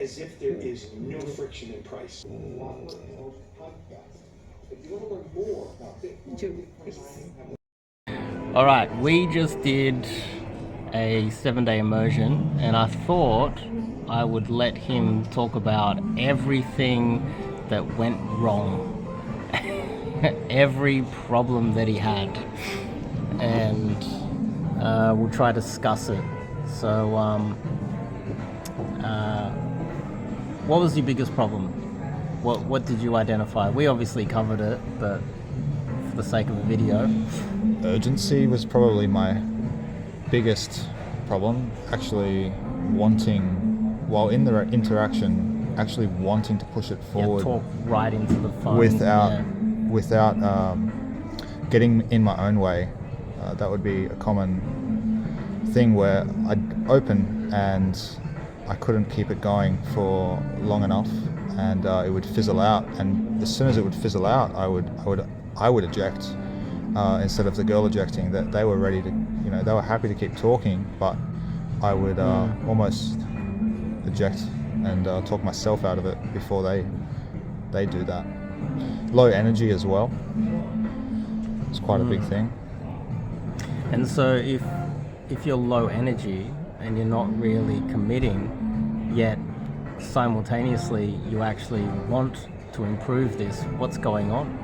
as if there is no friction in price. All right, we just did a 7-day immersion, and I thought I would let him talk about everything that went wrong, every problem that he had, and we'll try to discuss it. So, what was your biggest problem? What did you identify? We obviously covered it, but for the sake of a video. Urgency was probably my biggest problem. Actually wanting, while in the interaction, actually wanting to push it forward. Talk right into the phone. Without getting in my own way. That would be a common thing where I'd open and I couldn't keep it going for long enough, and it would fizzle out. And as soon as it would fizzle out, I would eject instead of the girl ejecting. That they were ready to, they were happy to keep talking, but I would almost eject and talk myself out of it before they do that. Low energy as well. It's quite a big thing. And so if you're low energy and you're not really committing, yet simultaneously you actually want to improve this, what's going on?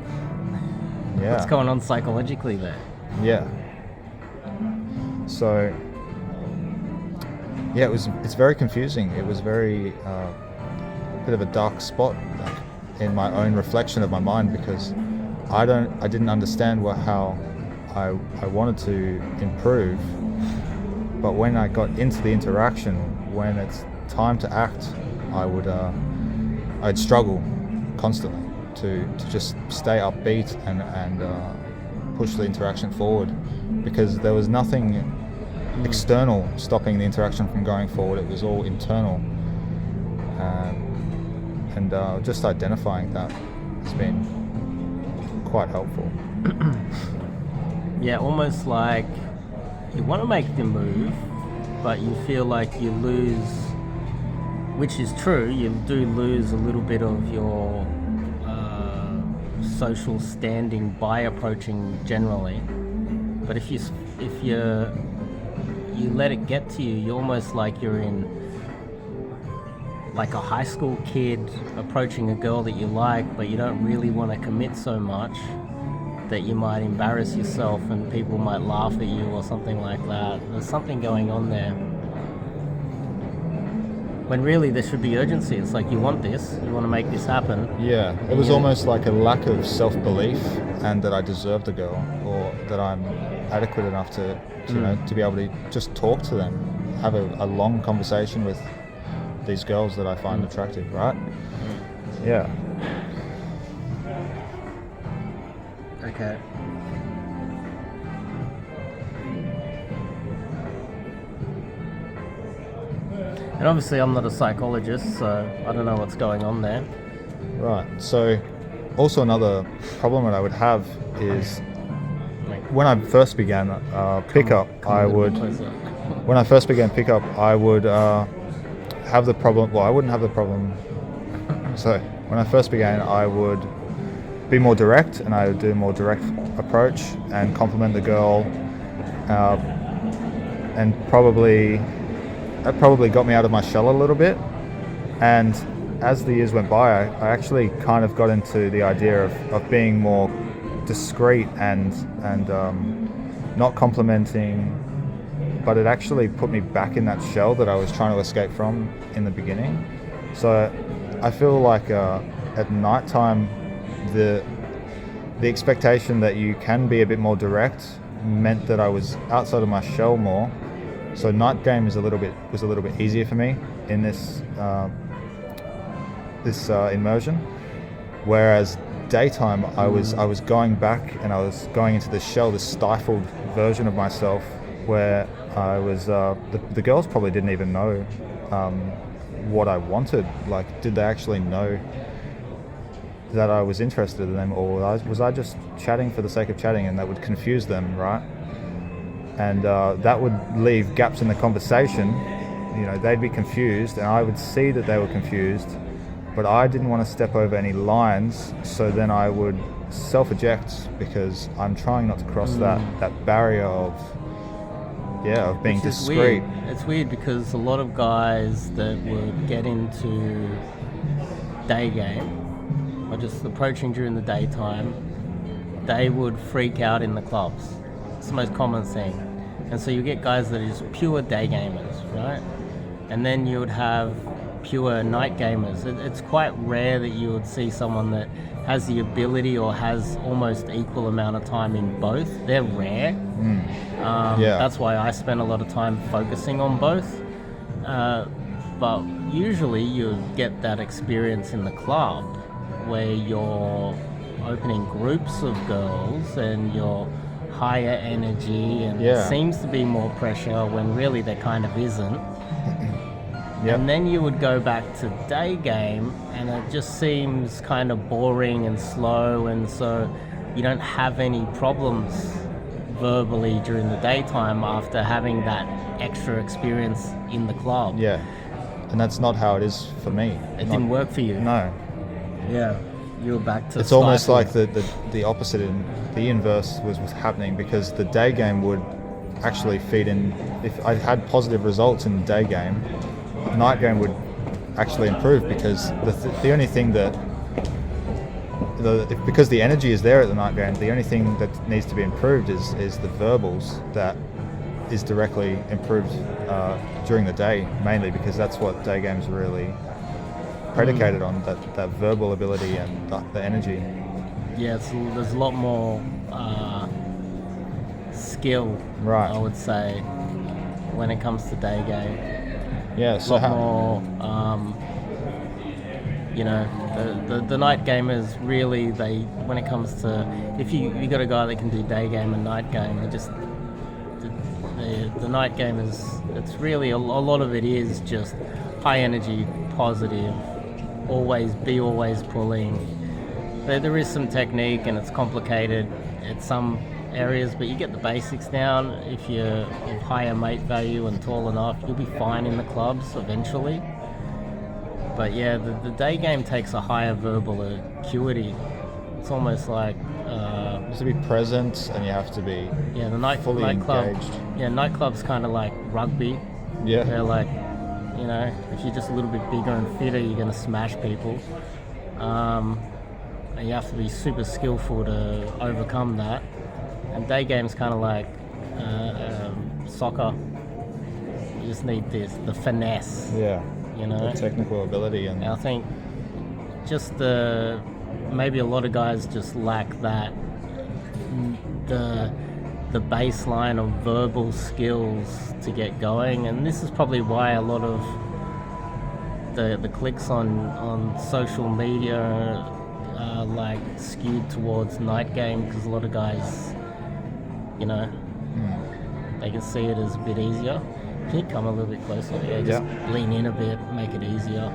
Yeah. What's going on psychologically there? Yeah. So, yeah, it's very confusing. It was very bit of a dark spot in my own reflection of my mind, because I didn't understand how I wanted to improve, but when I got into the interaction, when it's time to act, I'd struggle constantly to just stay upbeat and push the interaction forward, because there was nothing external stopping the interaction from going forward. It was all internal, and just identifying that has been quite helpful. Yeah, almost like you want to make the move, but you feel like you lose, which is true, you do lose a little bit of your social standing by approaching generally. But if you let it get to you, you're almost like you're in like a high school kid approaching a girl that you like, but you don't really want to commit so much that you might embarrass yourself and people might laugh at you or something like that. There's something going on there. When really there should be urgency. It's like you want this, you want to make this happen. Yeah, it was almost like a lack of self-belief and that I deserved a girl, or that I'm adequate enough to be able to just talk to them, have a long conversation with these girls that I find attractive, right? Yeah. Okay. And obviously I'm not a psychologist, so I don't know what's going on there. Right. So also another problem that I would have is when I first began pickup, I would have the problem. Well, I wouldn't have the problem. So when I first began, I would be more direct, and I would do a more direct approach and compliment the girl, and that probably got me out of my shell a little bit. And as the years went by, I actually kind of got into the idea of being more discreet and not complimenting, but it actually put me back in that shell that I was trying to escape from in the beginning. So I feel like at nighttime, the expectation that you can be a bit more direct meant that I was outside of my shell more. So night game was a little bit easier for me in this immersion, whereas daytime I was going back and I was going into this shell, this stifled version of myself, where I was the girls probably didn't even know what I wanted. Like, did they actually know that I was interested in them, or was I just chatting for the sake of chatting, and that would confuse them, right? And that would leave gaps in the conversation they'd be confused, and I would see that they were confused, but I didn't want to step over any lines, so then I would self-eject because I'm trying not to cross that barrier of being Which is discreet. weird. It's weird because a lot of guys that would get into day game or just approaching during the daytime, they would freak out in the clubs. It's the most common thing. And so you get guys that are just pure day gamers, right? And then you would have pure night gamers. It's quite rare that you would see someone that has the ability or has almost equal amount of time in both. They're rare. That's why I spend a lot of time focusing on both. But usually you get that experience in the club where you're opening groups of girls and you're higher energy and there seems to be more pressure when really there kind of isn't. And then you would go back to day game and it just seems kind of boring and slow, and so you don't have any problems verbally during the daytime after having that extra experience in the club. Yeah, and that's not how it is for me. It didn't work for you. No. Yeah, you were back to It's almost like the opposite, in the inverse was happening, because the day game would actually feed in. If I had positive results in the day game, night game would actually improve, because the only thing that because the energy is there at the night game, the only thing that needs to be improved is the verbals, that is directly improved during the day, mainly because that's what day games are really predicated on, that verbal ability and the energy. Yeah, there's a lot more skill, right, I would say, when it comes to day game. Yeah, so a lot more, the night gamers really, when it comes to, if you got a guy that can do day game and night game, the night game it's really, a lot of it is just high energy, positive, always pulling. There is some technique and it's complicated at some areas, but you get the basics down. If you're of higher mate value and tall enough, you'll be fine in the clubs eventually. But yeah, the day game takes a higher verbal acuity. It's almost like you have to be present, and you have to be the fully nightclub. engaged. Yeah, nightclub's kind of like rugby. Yeah, they're like, if you're just a little bit bigger and fitter, you're gonna smash people. And you have to be super skillful to overcome that. And day game's kind of like soccer. You just need the finesse. Yeah. The technical ability, and I think just maybe a lot of guys just lack that the baseline of verbal skills to get going, and this is probably why a lot of the clicks on social media are like skewed towards night game, because a lot of guys, they can see it as a bit easier. Can you come a little bit closer? Yeah, just lean in a bit, make it easier.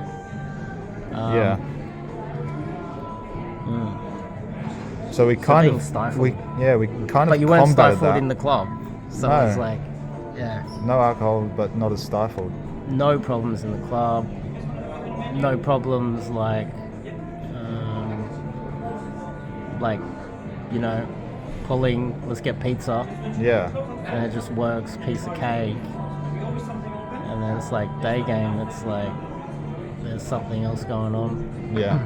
So we kind of But you weren't stifled in the club, so No. it's like, no alcohol, but not as stifled. no problems in the club. No problems like pulling. Let's get pizza. Yeah. And it just works, piece of cake. And then it's like day game, it's like there's something else going on. Yeah.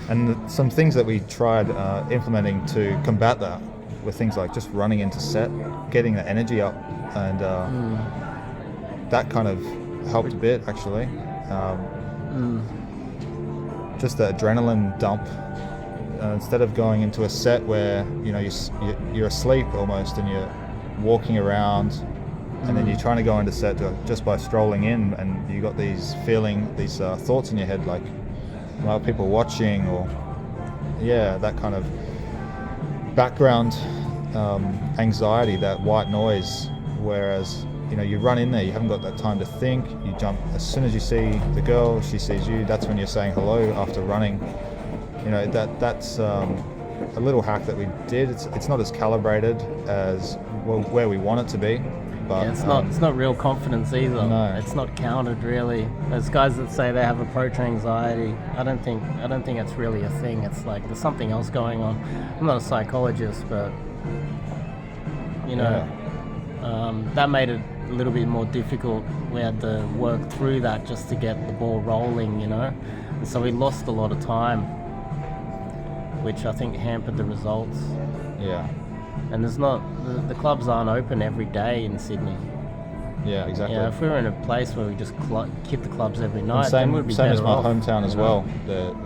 And some things that we tried implementing to combat that were things like just running into set, getting the energy up, and that kind of helped a bit, actually. Just the adrenaline dump. Instead of going into a set where you're asleep almost, and you're walking around, and then you're trying to go into set just by strolling in, and you got these thoughts in your head, like people watching, or that kind of background anxiety, that white noise. Whereas you run in there, you haven't got that time to think. You jump as soon as you see the girl, she sees you. That's when you're saying hello after running. That's a little hack that we did. It's not as calibrated as where we want it to be, But It's not real confidence either. No. It's not counted really. Those guys that say they have approach anxiety, I don't think it's really a thing. It's like there's something else going on. I'm not a psychologist, but you know, that made it a little bit more difficult. We had to work through that just to get the ball rolling, you know. And so we lost a lot of time, which I think hampered the results. Yeah. And there's not the clubs aren't open every day in Sydney. Yeah, exactly. Yeah, if we were in a place where we just hit the clubs every And night, then we'd be same as better my off, hometown as you know? well.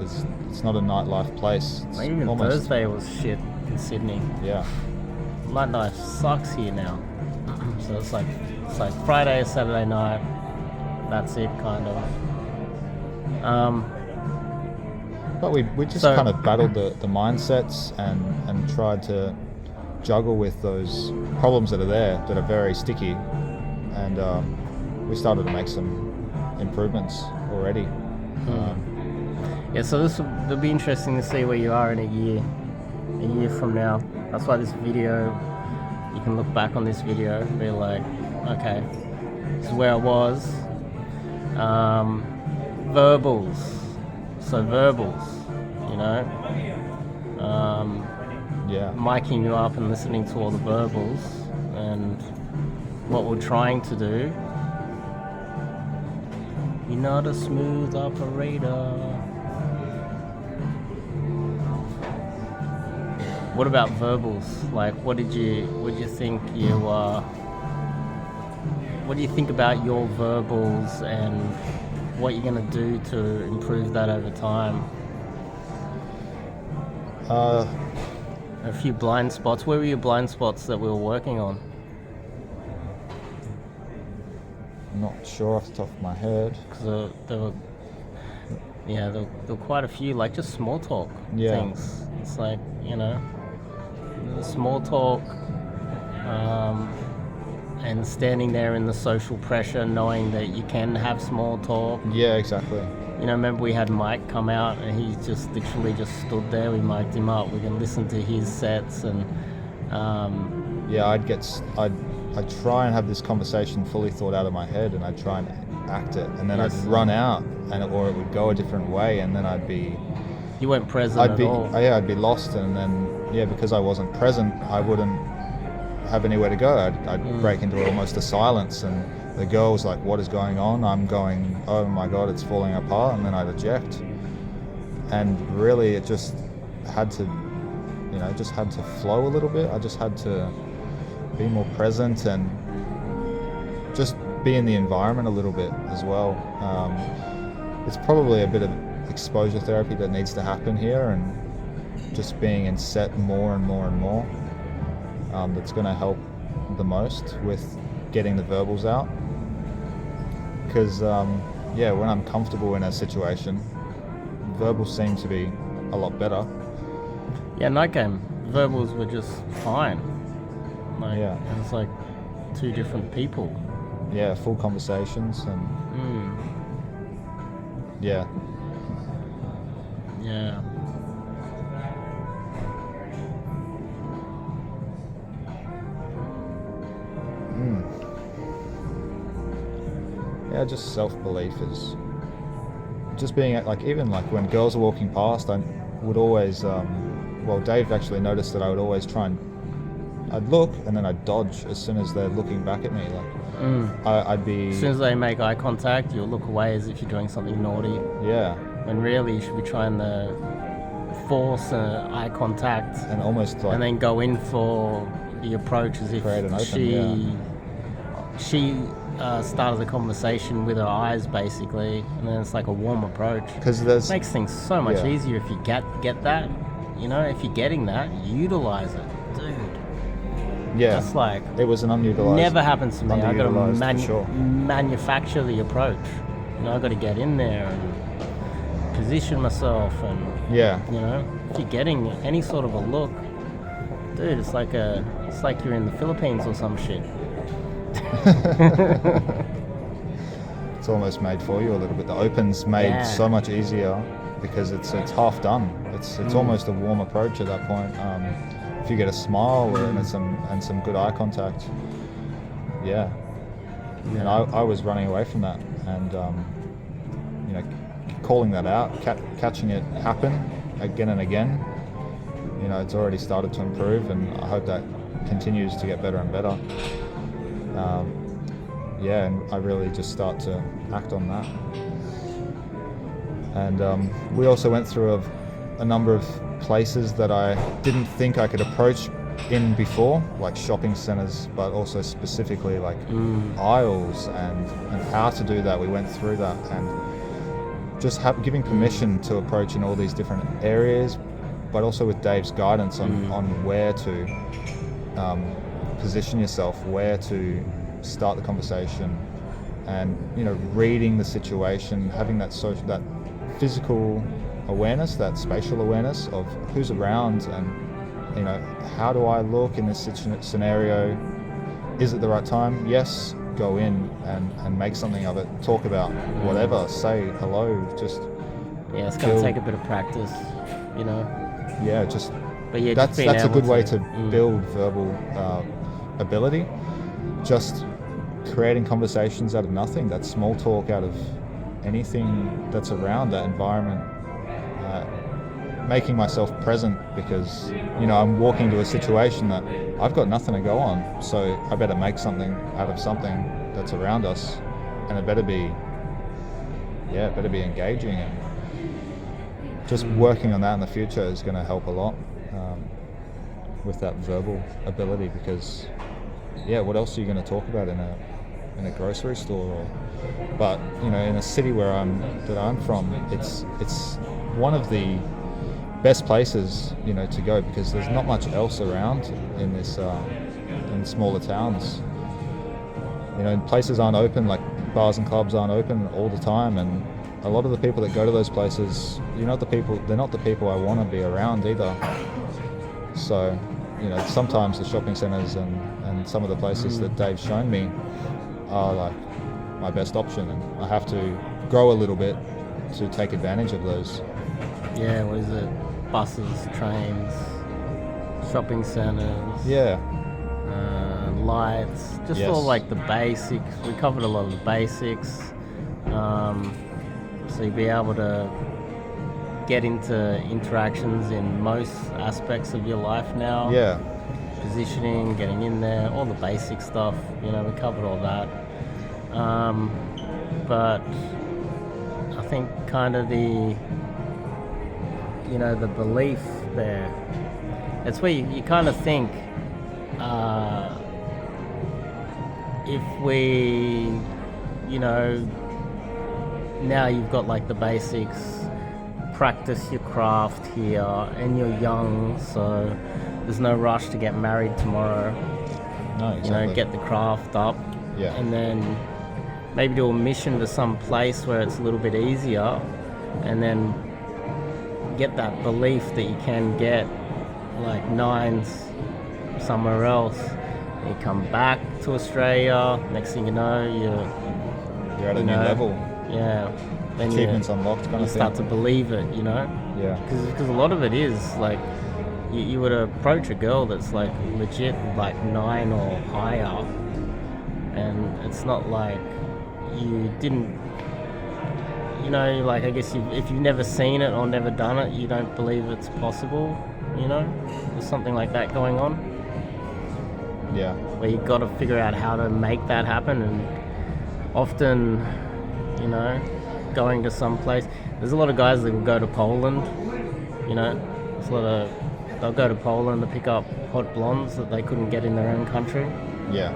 It's not a nightlife place. It's Even almost, Thursday was shit in Sydney. Yeah. Nightlife sucks here now. So it's like Friday, Saturday night. That's it, kind of. But we just So- kind of battled the mindsets and tried to juggle with those problems that are there that are very sticky, and we started to make some improvements already. Yeah, so it'll be interesting to see where you are in a year from now. That's why this video, you can look back on this video and be like, okay, this is where I was. Verbals. So verbals, you know. Yeah. Miking you up and listening to all the verbals and what we're trying to do. You're not a smooth operator. What about verbals? Like, what did you think what do you think about your verbals and what you're gonna do to improve that over time? A few blind spots. Where were your blind spots that we were working on? I'm not sure off the top of my head. Because there were quite a few, like just small talk things. It's like, you know, small talk, and standing there in the social pressure, knowing that you can have small talk. Yeah, exactly. You know, remember we had Mike come out and he just literally just stood there. We mic'd him up. We can listen to his sets and Yeah, I'd try and have this conversation fully thought out of my head, and I'd try and act it, and then Yes. I'd run out, or it would go a different way, and then you weren't present at all. I'd be lost, and then because I wasn't present, I wouldn't have anywhere to go. I'd break into almost a silence, and the girl was like, "What is going on?" I'm going, "Oh my God, it's falling apart," and then I'd eject. And really, it just had to, flow a little bit. I just had to be more present and just be in the environment a little bit as well. It's probably a bit of exposure therapy that needs to happen here, and just being in set more and more and more. That's going to help the most with getting the verbals out. Because, when I'm comfortable in a situation, verbals seem to be a lot better. Yeah, night game. Verbals were just fine. Like, Yeah. It's like two different people. Yeah, full conversations and yeah. Yeah. Yeah, just self-belief is just being even when girls are walking past, I would always Dave actually noticed that I would always try and I'd look and then I'd dodge as soon as they're looking back at me. I'd be, As soon as they make eye contact, you'll look away as if you're doing something naughty. yeah, When really you should be trying to force eye contact and almost and then go in for the approach as if Create an open, she started the conversation with her eyes basically, and then it's like a warm approach. because there's Makes things so much Yeah. easier if you get that. You know, if you're getting that, utilize it, dude. yeah, Just like it was an unutilized. never happens to me. I got to underutilized, for sure. manufacture the approach. You know, I got to get in there and position myself, and Yeah, you know, if you're getting any sort of a look, dude, it's like you're in the Philippines or some shit. it's almost made for you a little bit. The open's made Yeah. so much easier because it's half done. It's almost a warm approach at that point. If you get a smile and some good eye contact, yeah. And I was running away from that, and you know, calling that out, catching it happen again and again. You know, it's already started to improve, and I hope that continues to get better and better. Yeah, and I really just start to act on that. And we also went through a number of places that I didn't think I could approach in before, like shopping centers, but also specifically like aisles and how to do that. We went through that, and just giving permission to approach in all these different areas, but also with Dave's guidance on where to position yourself, where to start the conversation, and you know, reading the situation, having that that physical awareness, that spatial awareness of who's around, and you know, how do I look in this scenario? Is it the right time? Yes, go in and make something of it. Talk about whatever. Say hello. Just it's going to take a bit of practice, you know. Yeah, just. But yeah, that's a good way to build verbal ability. Just creating conversations out of nothing. That small talk out of anything that's around that environment. Making myself present, because you know, I'm walking to a situation that I've got nothing to go on, so I better make something out of something that's around us, and it better be engaging, and just working on that in the future is going to help a lot with that verbal ability, because what else are you going to talk about in a grocery store, but you know, in a city where I'm from, it's one of the best places, you know, to go, because there's not much else around in this in smaller towns. You know, places aren't open, like bars and clubs aren't open all the time, and a lot of the people that go to those places, they're not the people I want to be around either. So, you know, sometimes the shopping centers and some of the places that Dave's shown me are like my best option, and I have to grow a little bit to take advantage of those. Yeah, what is it? Buses, trains, shopping centers. Yeah. Lights, just all like the basics. We covered a lot of the basics. So you'll be able to get into interactions in most aspects of your life now. Yeah. Positioning, getting in there, all the basic stuff. You know, we covered all that. But I think kind of the belief there, it's where you kind of think, if we, you know, now you've got like the basics, practice your craft here, and you're young, so there's no rush to get married tomorrow. No, exactly. You know, get the craft up, and then maybe do a mission to some place where it's a little bit easier, and then get that belief that you can get like nines somewhere else. You come back to Australia, next thing you know, you're at a new level. Yeah. Then achievements unlocked kind of thing. You start to believe it, you know? Yeah. Because a lot of it is like, you would approach a girl that's like legit like 9 or higher, and it's not like you didn't, you know, like I guess if you've never seen it or never done it, you don't believe it's possible, you know? There's something like that going on. Yeah. Where you've got to figure out how to make that happen, and often, you know, going to some place. There's a lot of guys that will go to Poland, you know, they'll go to Poland to pick up hot blondes that they couldn't get in their own country. Yeah.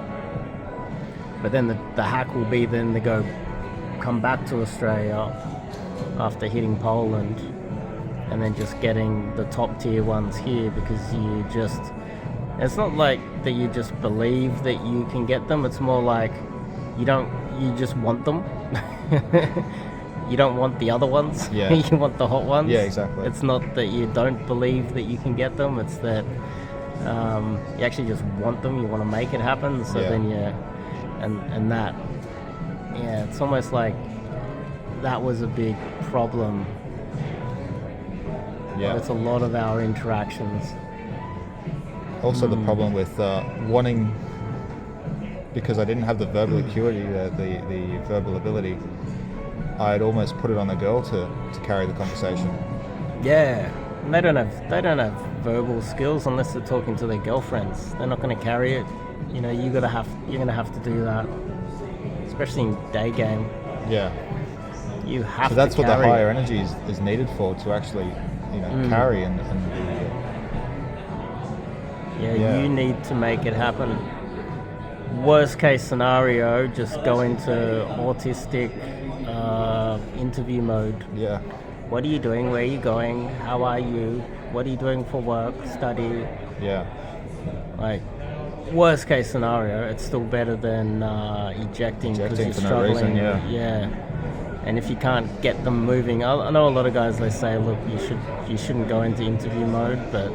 But then the hack will be then they come back to Australia after hitting Poland, and then just getting the top tier ones here, because it's not like that you just believe that you can get them, it's more like you just want them. You don't want the other ones. Yeah. You want the hot ones. Yeah, exactly. It's not that you don't believe that you can get them, it's that you actually just want them, you want to make it happen. So then and that, yeah, it's almost like that was a big problem. Yeah. It's a lot of our interactions. Also the problem with wanting because I didn't have the verbal acuity, the verbal ability, I'd almost put it on the girl to carry the conversation. Yeah, and they don't have verbal skills unless they're talking to their girlfriends. They're not going to carry it. You know, you're gonna have to do that, especially in day game. Yeah. You have to. So that's what the carry higher it. energy is needed for, to actually, carry and Yeah, you need to make it happen. Worst case scenario, just go into autistic interview mode. yeah. What are you doing? Where are you going? How are you? What are you doing for work? Study? Yeah. Like, worst case scenario, it's still better than ejecting because you're for no struggling. reason, yeah. And if you can't get them moving, I know a lot of guys, they say, look, you shouldn't go into interview mode, but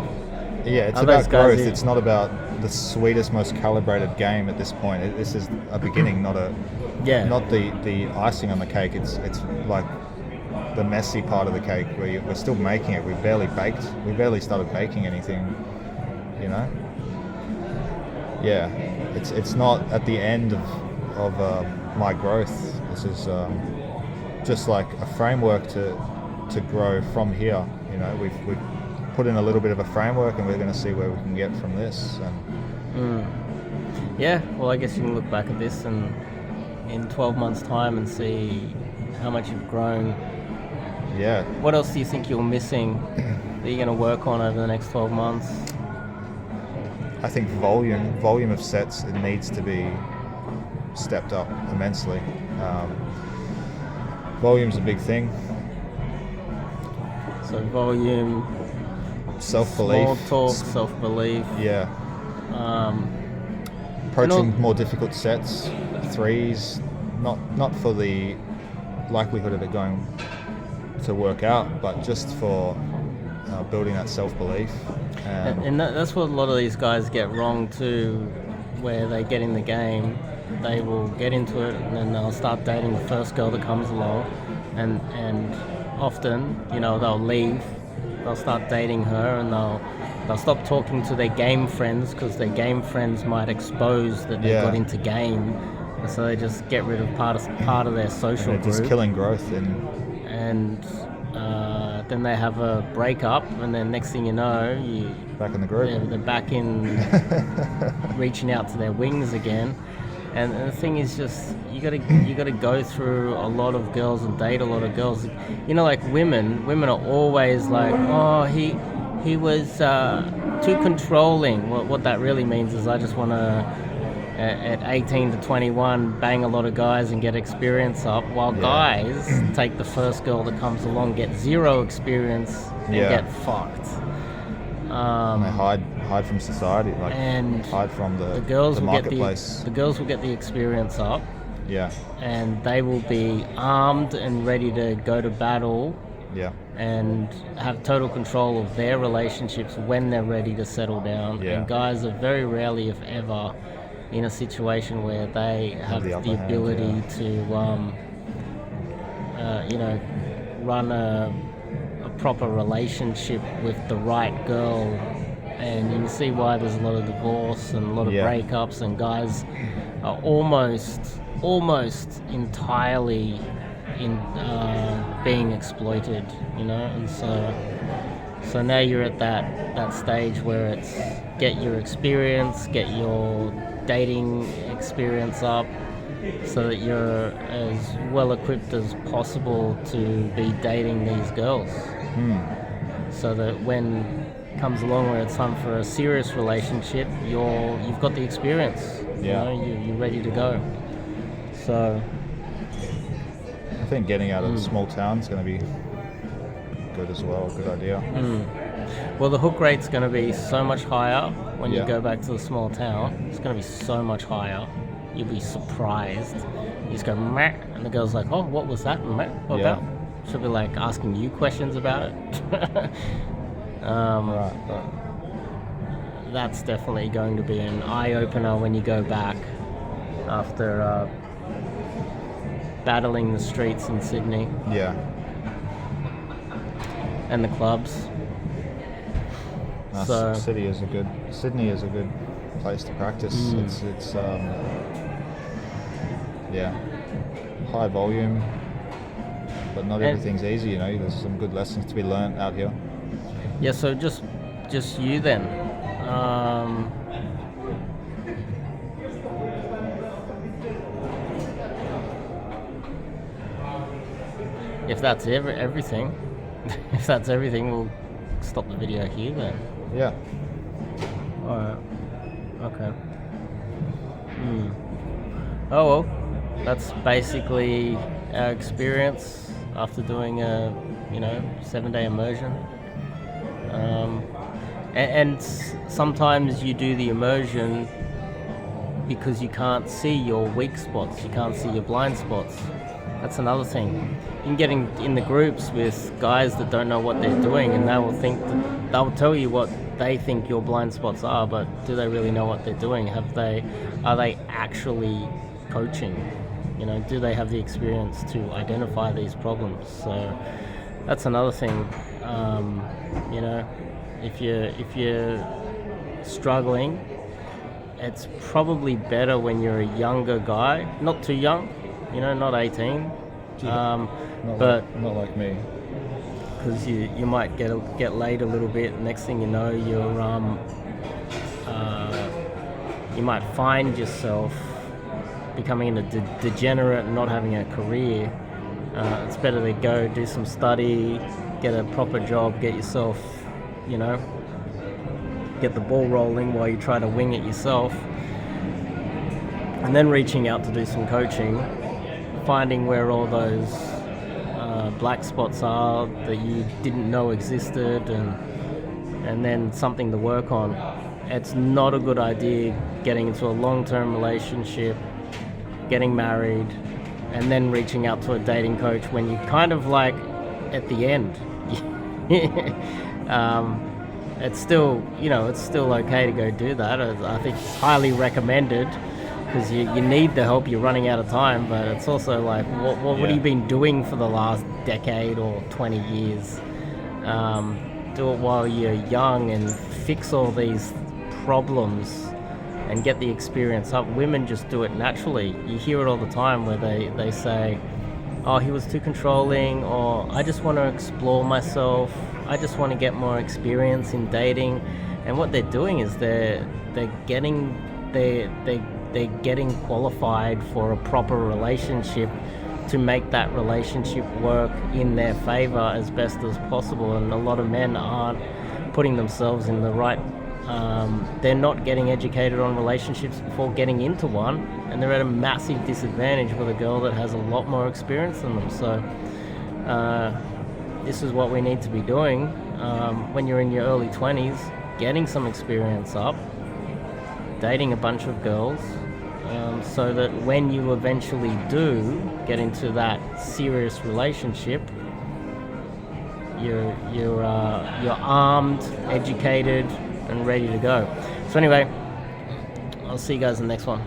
Yeah, it's Are those about guys growth. who- It's not about the sweetest, most calibrated game at this point. This is a beginning, not the icing on the cake. It's like the messy part of the cake where we're still making it. We barely started baking anything, you know. Yeah, it's not at the end of my growth. This is just like a framework to grow from here. You know, we've put in a little bit of a framework, and we're going to see where we can get from this. And yeah, well, I guess you can look back at this and in 12 months' time and see how much you've grown. yeah, What else do you think you're missing that you're going to work on over the next 12 months? I think volume of sets, it needs to be stepped up immensely. Volume's a big thing. So volume, Self-belief. small talk, self-belief. Yeah. Um, Approaching more difficult sets, threes, not for the likelihood of it going to work out, but just for building that self-belief. and that's what a lot of these guys get wrong too, where they get in the game, they will get into it and then they'll start dating the first girl that comes along, and often, you know, they'll leave, they'll start dating her, and they'll stop talking to their game friends because their game friends might expose that they got into game, and so they just get rid of part of their social and group. it's killing growth And then they have a breakup, and then next thing you know, back in the group. they're back in reaching out to their wings again. And the thing is, just you gotta go through a lot of girls and date a lot of girls. You know, like women are always like, oh, he was too controlling. What that really means is, I just want to, at 18 to 21, bang a lot of guys and get experience up, while guys take the first girl that comes along, get zero experience, and get fucked. And they hide from society, like, and hide from the girls will marketplace. the girls will get the experience up, Yeah, and they will be armed and ready to go to battle yeah, and have total control of their relationships when they're ready to settle down. Yeah. And guys are very rarely, if ever, in a situation where they have the the, upper hand, ability to run a proper relationship with the right girl. And you can see why there's a lot of divorce and a lot of breakups, and guys are almost entirely in being exploited, you know. And so now you're at that stage where it's get your experience, get your dating experience up, so that you're as well equipped as possible to be dating these girls. So that when comes along where it's time for a serious relationship, you've got the experience. You know, you're ready to go. So I think getting out of a small town is going to be good as well. Good idea. well, the hook rate's going to be so much higher when you Yeah. go back to the small town. It's going to be so much higher. You'll be surprised. You just go meh, and the girl's like, oh, what was that? Meh, what about? She'll be like asking you questions about it. Right. That's definitely going to be an eye-opener when you go back after battling the streets in Sydney Yeah. and the clubs. No, So Sydney is a good place to practice. It's yeah, high volume, but not And- everything's easy. You know, there's some good lessons to be learned out here. Yeah, so just you then. If that's everything, if that's everything, we'll stop the video here then. Yeah. Alright. Okay. Oh well, that's basically our experience after doing a 7-day immersion. And sometimes you do the immersion because you can't see your weak spots, you can't see your blind spots. That's another thing. You can get in the groups with guys that don't know what they're doing, and they'll tell you what they think your blind spots are, but do they really know what they're doing? Are they actually coaching? Do they have the experience to identify these problems? So that's another thing. If you're struggling, it's probably better when you're a younger guy, not too young, not 18, but not like me. because you might get laid a little bit. Next thing you know, you might find yourself becoming a degenerate and not having a career. It's better to go do some study, get a proper job, get yourself, get the ball rolling while you try to wing it yourself, and then reaching out to do some coaching, finding where all those black spots are that you didn't know existed, and then something to work on. It's not a good idea getting into a long-term relationship, getting married, and then reaching out to a dating coach when you're kind of like at the end. It's still okay to go do that. I think it's highly recommended because you need the help. You're running out of time, but it's also like, what have you been doing for the last decade or 20 years? Do it while you're young and fix all these problems and get the experience up. Women just do it naturally. You hear it all the time where they say, oh, he was too controlling, or I just want to explore myself, I just want to get more experience in dating. And what they're doing is they're getting qualified for a proper relationship to make that relationship work in their favor as best as possible. And a lot of men aren't putting themselves in the right, they're not getting educated on relationships before getting into one, and they're at a massive disadvantage with a girl that has a lot more experience than them. So this is what we need to be doing when you're in your early 20s, getting some experience up, dating a bunch of girls, so that when you eventually do get into that serious relationship, you're armed, educated, and ready to go. So anyway, I'll see you guys in the next one.